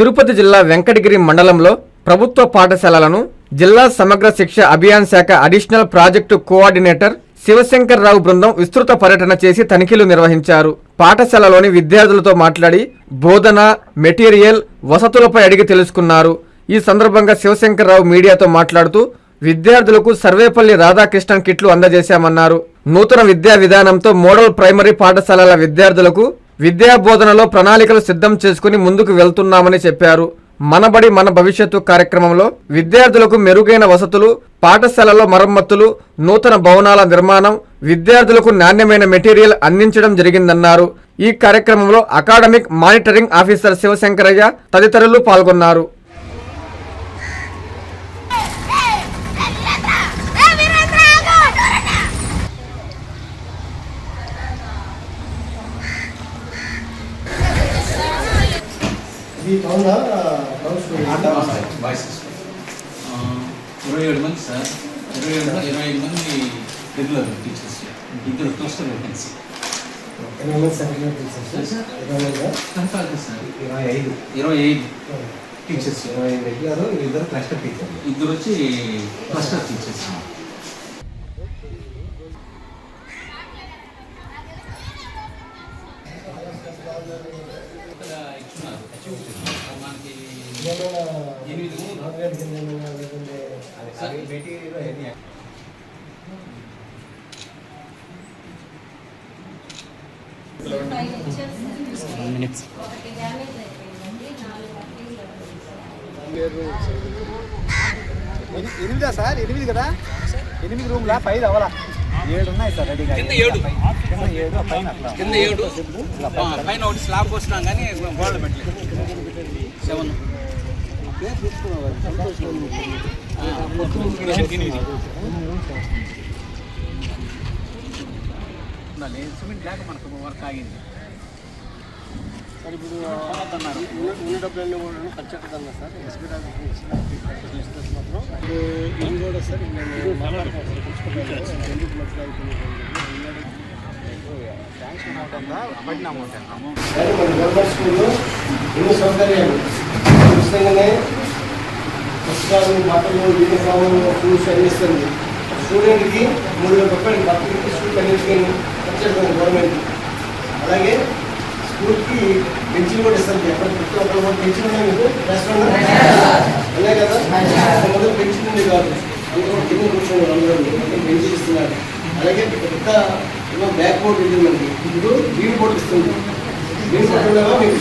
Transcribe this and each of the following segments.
తిరుపతి జిల్లా వెంకటగిరి మండలంలో ప్రభుత్వ పాఠశాలలను జిల్లా సమగ్ర శిక్ష అభియాన్ శాఖ అడిషనల్ ప్రాజెక్టు కోఆర్డినేటర్ శివశంకర్ రావు బృందం విస్తృత పర్యటన చేసి తనిఖీలు నిర్వహించారు. పాఠశాలలోని విద్యార్థులతో మాట్లాడి బోధన, మెటీరియల్, వసతులపై అడిగి తెలుసుకున్నారు. ఈ సందర్భంగా శివశంకర్ రావు మీడియాతో మాట్లాడుతూ విద్యార్థులకు సర్వేపల్లి రాధాకృష్ణన్ కిట్లు అందజేశామన్నారు. నూతన విద్యా విధానంతో మోడల్ ప్రైమరీ పాఠశాలల విద్యార్థులకు విద్యా బోధనలో ప్రణాళికలు సిద్ధం చేసుకుని ముందుకు వెళ్తున్నామని చెప్పారు. మనబడి మన భవిష్యత్తు కార్యక్రమంలో విద్యార్థులకు మెరుగైన వసతులు, పాఠశాలలో మరమ్మతులు, నూతన భవనాల నిర్మాణం, విద్యార్థులకు నాణ్యమైన మెటీరియల్ అందించడం జరిగిందన్నారు. ఈ కార్యక్రమంలో అకాడమిక్ మానిటరింగ్ ఆఫీసర్ శివశంకరయ్య తదితరులు పాల్గొన్నారు. ఇరవై 27 మంది సార్, 25 మంది రెగ్యులర్ టీచర్స్, ఇద్దరు క్లస్టర్ వేకెన్సీ. 25 టీచర్స్, 25 రెగ్యులర్, ఇద్దరు క్లస్టర్ టీచర్, ఇద్దరు వచ్చి క్లస్టర్ టీచర్స్. ఎనిమిదా సార్? 8 కదా, 8 రూమ్లా 5 అవ్వాలా, 7 ఉన్నాయి సార్ రెడీగా. కింద 7 పైన ఒకటి స్లాబ్ వస్తున్నాం కానీ గోడలు పెట్టలేదు. 7 సిమెంట్ లేక మనకు వర్క్ ఆగింది సార్. ఇప్పుడు ఉన్న డబ్బులన్నీ కూడా ఖర్చు అవుతుందా సార్? ఎస్బీ మాత్రం ఇది కూడా సార్ శాంక్షన్ అవుతుందా? పడిన అమౌంట్ గవర్నమెంట్ స్కూల్లో ఎన్నో సౌకర్యాలు ఉచితంగానే పుస్తకాలు, బట్టలు, యూనిఫామ్, షూస్ అందిస్తుంది. స్టూడెంట్కి 3,000 రూపాయలు బట్టలకి, స్కూల్ అన్నింటికి ఖర్చు అవుతుంది గవర్నమెంట్. అలాగే స్కూల్కి పెన్షన్ కూడా ఇస్తుంది. ఎప్పటి ప్రతి ఒక్కరు కూడా పెన్షన్ ఉన్నాయి మీకు రెస్టారెంట్ ఉన్నాయి కదా. మొదలు పెన్షన్ ఉంది కాదు, అందరూ కింద కూర్చున్నారు, అందరూ పెన్షన్ ఇస్తున్నారు. అలాగే పెద్ద బ్యాక్ బోర్డు ఉంటుంది మనకి, ఇప్పుడు గ్రీన్ బోర్డు ఇస్తుంది. గ్రీన్ బోర్డు ఉండగా మీకు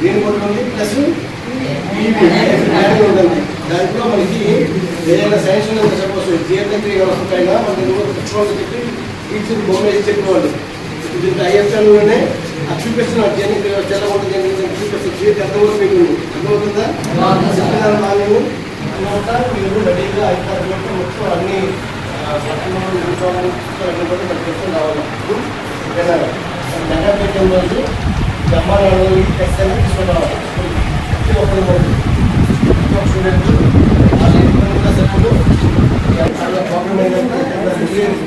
గ్రీన్ బోర్డు ఉంది, ప్లస్ ఉంటుంది. దాంట్లో మనకి ఏదైనా శాంక్షన్ సపోజ్ GS3 వ్యవస్థ పైన మనకి చెప్పి టీచర్ బొమ్మ వేసి చెప్పేవాళ్ళు. దీంట్లో IFLలోనే అది చూపిస్తున్నారు. తెల్లగొండ చూపిస్తారు. GS ఎంతవరకు మీకు అర్థమవుతుందా? చెప్పిన బాగా తర్వాత మీరు రెడీగా 5 తారీఖు మొత్తం అన్ని అన్ని కూడా మనకి చెప్తూ రావాలి. జగన్ పెట్టిన రోజు జమ్మాలి ఖచ్చితంగా తీసుకుని రావాలి. స్టూడెంట్ చాలా ప్రాబ్లం ఏంటంటే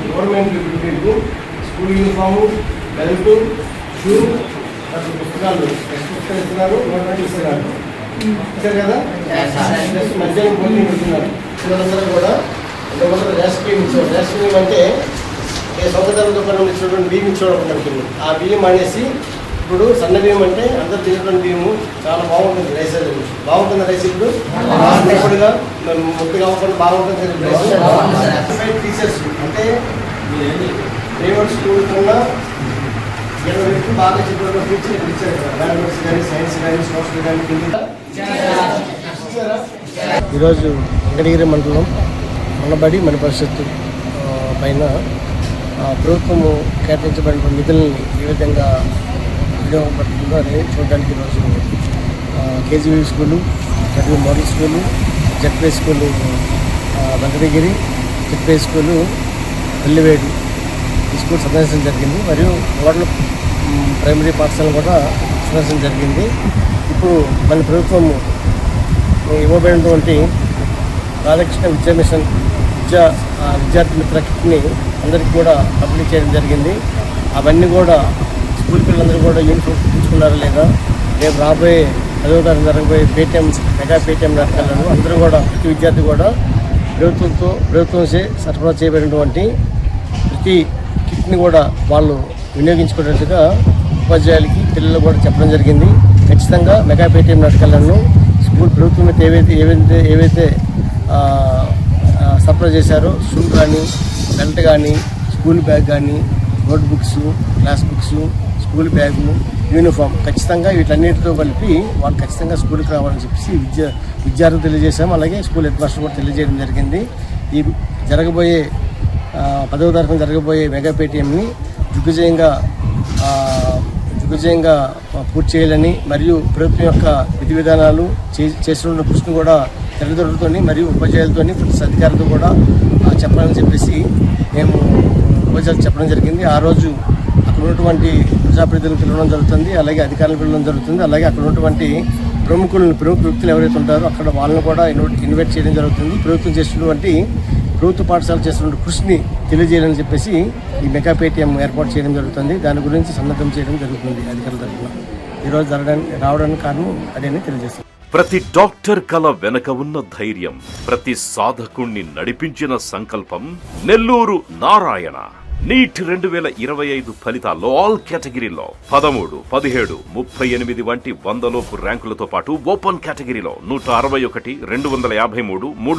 government school uniform, belt, shoe, పుస్తకాలు, టెక్స్ట్ పుస్తకాలు ఇస్తున్నారు, గవర్నమెంట్ ఇస్తున్నారు. ఇచ్చారు కదా. మధ్యాహ్నం భోజనం పెడుతున్నారు పిల్లలందరూ కూడా. మొదట రేషన్ బియ్యం ఇచ్చేవారు. రేషన్ బియ్యం అంటే సొంతదారుల దుకాణంలో ఇచ్చినటువంటి బియ్యం ఇచ్చేవాడు మనకి. ఆ బియ్యం అనేసి ఇప్పుడు సన్న బియ్యం అంటే అందరు తినేటువంటి బియ్యము చాలా బాగుంటుంది. రైస్ అనేది బాగుంటుంది. రైస్ ఇప్పుడు ఎప్పుడుగా ముట్టుగా అవ్వకుండా బాగుంటుంది. టీచర్స్ అంటే ప్రైవేట్ స్కూల్ కన్నా 20 బాగా చెప్పిన టీచర్ ఇక్కడ ఇచ్చారు కదా. మ్యాథమెటిక్స్ కానీ, సైన్స్ కానీ, సోషల్ కానీ. ఈరోజు వెంకటగిరి మండలం మనబడి మన భవిష్యత్తు పైన ప్రభుత్వము కేటాయించబడిన నిధులని ఏ విధంగా వినియోగపడుతుందో అని చూడడానికి ఈరోజు KGV స్కూలు, మరియు model school, ZP school Venkatagiri, ZP school Pellivedu ఈ స్కూల్ సందర్శించడం జరిగింది. మరియు మోడల్ ప్రైమరీ పాఠశాలను కూడా సందర్శించడం జరిగింది. ఇప్పుడు మన ప్రభుత్వము ఇవ్వబడినటువంటి రాధాకృష్ణ విద్యా మిషన్ విద్యార్థి మిత్ర కిట్ని అందరికీ కూడా పంపిణీ చేయడం జరిగింది. అవన్నీ కూడా స్కూల్ పిల్లలందరూ కూడా యూనిఫామ్ తీసుకున్నారా లేదా, రేపు రాబోయే 10వ తరగతి జరగబోయే మెగా పేటీఎం నాటకాలను అందరూ కూడా ప్రతి విద్యార్థి కూడా ప్రభుత్వంచే సరఫరా చేయబడినటువంటి ప్రతి కిట్ని కూడా వాళ్ళు వినియోగించుకునేట్టుగా ఉపాధ్యాయులకి పిల్లలు కూడా చెప్పడం జరిగింది. ఖచ్చితంగా మెగా పేటీఎం నాటకాలను స్కూల్ ప్రభుత్వం ఏవైతే సరఫరా చేశారో షూ కానీ, బెల్ట్ కానీ, స్కూల్ బ్యాగ్ కానీ, note books, class books, school bag, uniform ఖచ్చితంగా వీటన్నిటితో కలిపి వాళ్ళు ఖచ్చితంగా స్కూల్కి రావాలని చెప్పేసి విద్యార్థులు తెలియజేశాము. అలాగే స్కూల్ హెడ్ మాస్టర్ కూడా తెలియజేయడం జరిగింది. ఈ 10వ తరగతి జరగబోయే మెగా పేటీఎంని దిగ్విజయంగా పూర్తి చేయాలని మరియు ప్రభుత్వం యొక్క విధి విధానాలు చేస్తున్న కృషిని కూడా తల్లిదండ్రులతో మరియు ఉపాధ్యాయులతో ప్రతి అధికారులతో కూడా చెప్పాలని చెప్పేసి మేము ఉపాధ్యాయులకు చెప్పడం జరిగింది. ఆ రోజు అక్కడ ఉన్నటువంటి ప్రజాప్రతినిధులను పిలవడం జరుగుతుంది, అలాగే అధికారులను పిలవడం జరుగుతుంది. అలాగే అక్కడ ఉన్నటువంటి ప్రముఖ వ్యక్తులు ఎవరైతే ఉంటారో అక్కడ వాళ్ళని కూడా ఇన్వైట్ చేయడం జరుగుతుంది. ప్రభుత్వ పాఠశాల చేస్తున్న కృషిని తెలియజేయాలని చెప్పేసి ఈ మెగా పేటీఎం ఏర్పాటు చేయడం జరుగుతుంది. దాని గురించి సన్నద్ధం చేయడం జరుగుతుంది అధికారుల తరఫున. ఈరోజు రావడానికి కారణం అదేని తెలియజేస్తాం. ప్రతి డాక్టర్ కల వెనక ఉన్న ధైర్యం, ప్రతి సాధకుణ్ణి నడిపించిన సంకల్పం నెల్లూరు నారాయణ. నీట్ 2025 ఫలితాల్లో ఆల్ కేటగిరీలో 13, 17, 38 వంటి 100లోపు ర్యాంకులతో పాటు ఓపెన్ కేటగిరీలో 161, 253, 323,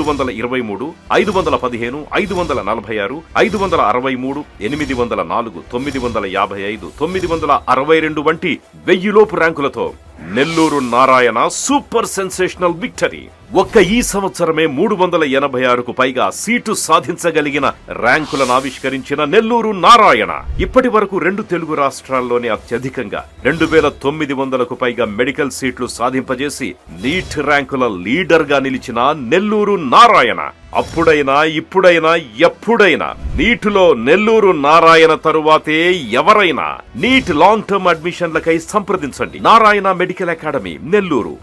515, 546, 563, 804, 955, 962 వంటి 1000లోపు ర్యాంకులతో Nellore Narayana super sensational victory. ఈ సంవత్సరమే 386కు పైగా సీటు సాధించగలిగిన ర్యాంకులను ఆవిష్కరించిన నెల్లూరు నారాయణ ఇప్పటి వరకు 2 తెలుగు రాష్ట్రాల్లోనే అత్యధికంగా 2900కు పైగా మెడికల్ సీట్లు సాధింపజేసి నీట్ ర్యాంకుల లీడర్ గా నిలిచిన నెల్లూరు నారాయణ అప్పుడైనా ఇప్పుడైనా ఎప్పుడైనా నీటిలో నెల్లూరు నారాయణ తరువాతే ఎవరైనా. నీట్ లాంగ్ టర్మ్ అడ్మిషన్లకై సంప్రదించండి. Narayana medical academy, Nellore.